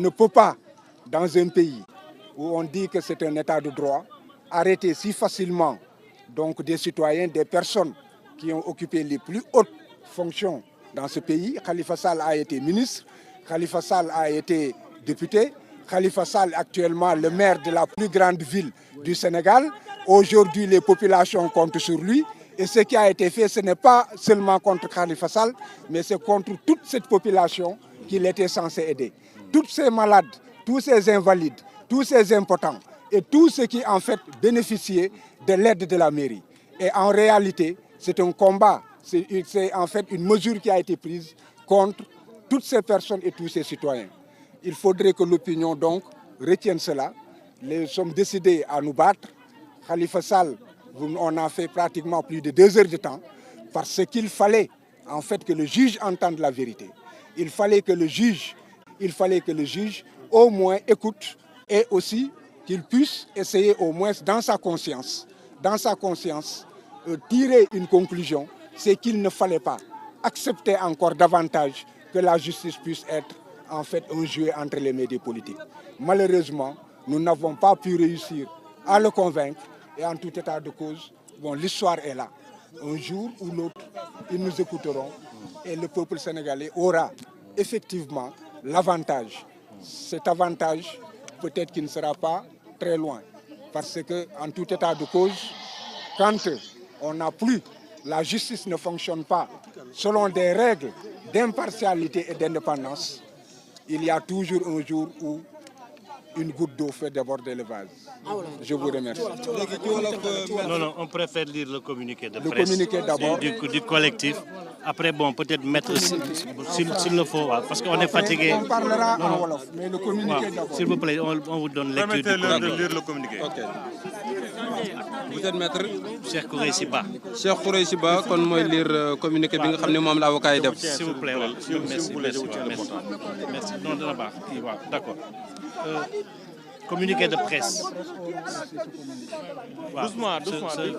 ne peut pas, dans un pays où on dit que c'est un état de droit, arrêter si facilement donc, des citoyens, des personnes qui ont occupé les plus hautes fonctions dans ce pays. Khalifa Sall a été ministre, Khalifa Sall a été député, Khalifa Sall actuellement le maire de la plus grande ville du Sénégal. Aujourd'hui, les populations comptent sur lui. Et ce qui a été fait, ce n'est pas seulement contre Khalifa Sall, mais c'est contre toute cette population qu'il était censé aider. Tous ces malades, tous ces invalides, tous ces impotents et tous ceux qui en fait bénéficiaient de l'aide de la mairie. Et en réalité, c'est un combat, c'est en fait une mesure qui a été prise contre toutes ces personnes et tous ces citoyens. Il faudrait que l'opinion donc retienne cela. Nous sommes décidés à nous battre. Khalifa Sall, on a fait pratiquement plus de 2 heures de temps parce qu'il fallait en fait que le juge entende la vérité. Il fallait que le juge au moins écoute et aussi qu'il puisse essayer au moins dans sa conscience, tirer une conclusion, c'est qu'il ne fallait pas accepter encore davantage que la justice puisse être en fait un jeu entre les médias politiques. Malheureusement, nous n'avons pas pu réussir à le convaincre et en tout état de cause, bon, l'histoire est là. Un jour ou l'autre, ils nous écouteront et le peuple sénégalais aura effectivement l'avantage. Cet avantage, peut-être qu'il ne sera pas très loin. Parce que, en tout état de cause, quand on n'a plus, la justice ne fonctionne pas selon des règles d'impartialité et d'indépendance, il y a toujours un jour où une goutte d'eau fait déborder le vase. Je vous remercie. Non, on préfère lire le communiqué de presse. Le communiqué d'abord. Du collectif. Après, bon, peut-être mettre s'il le faut, parce qu'on est fatigué. On parlera en Wolof, mais le communiqué d'abord. S'il vous plaît, on vous donne lecture du communiqué. De lire le communiqué. Ok. Vous êtes maître Cheikh Khoureyssi Ba. Cheikh Khoureyssi Ba, kon mooy lire communiqué bi nga xam ne moom la avocat yi def. S'il vous plaît, merci. Non, d'accord. Communiqué de presse.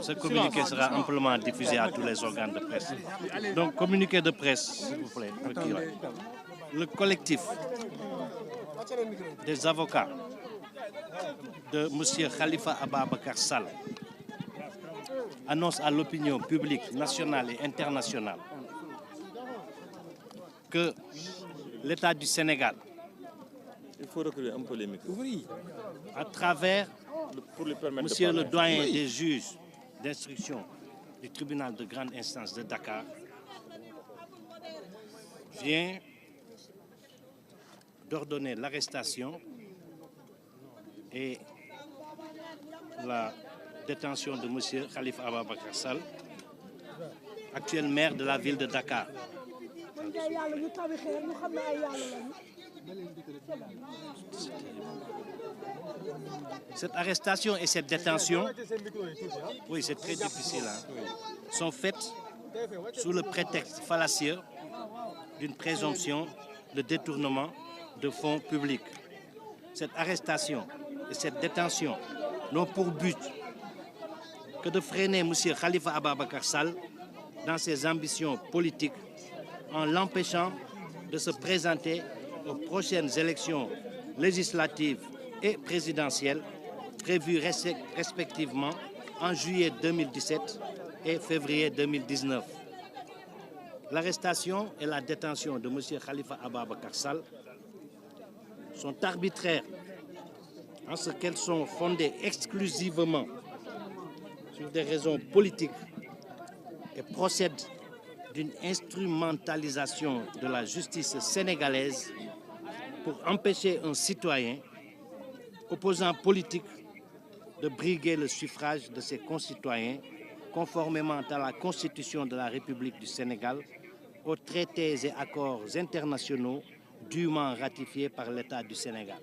Ce communiqué sera amplement diffusé à tous les organes de presse. Donc, communiqué de presse, s'il vous plaît. Le collectif des avocats de M. Khalifa Ababacar Sall annonce à l'opinion publique nationale et internationale que l'État du Sénégal, il faut reculer un peu les micros. à travers Monsieur le doyen des juges d'instruction du tribunal de grande instance de Dakar, vient d'ordonner l'arrestation et la détention de M. Khalifa Ababacar Sall, actuel maire de la ville de Dakar. Cette arrestation et cette détention, oui, c'est très difficile, sont faites sous le prétexte fallacieux d'une présomption de détournement de fonds publics. Cette arrestation et cette détention n'ont pour but que de freiner M. Khalifa Ababacar Sall dans ses ambitions politiques en l'empêchant de se présenter aux prochaines élections législatives et présidentielles prévues respectivement en juillet 2017 et février 2019. L'arrestation et la détention de M. Khalifa Ababacar Sall sont arbitraires en ce qu'elles sont fondées exclusivement sur des raisons politiques et procèdent d'une instrumentalisation de la justice sénégalaise pour empêcher un citoyen opposant politique de briguer le suffrage de ses concitoyens conformément à la Constitution de la République du Sénégal, aux traités et accords internationaux dûment ratifiés par l'État du Sénégal.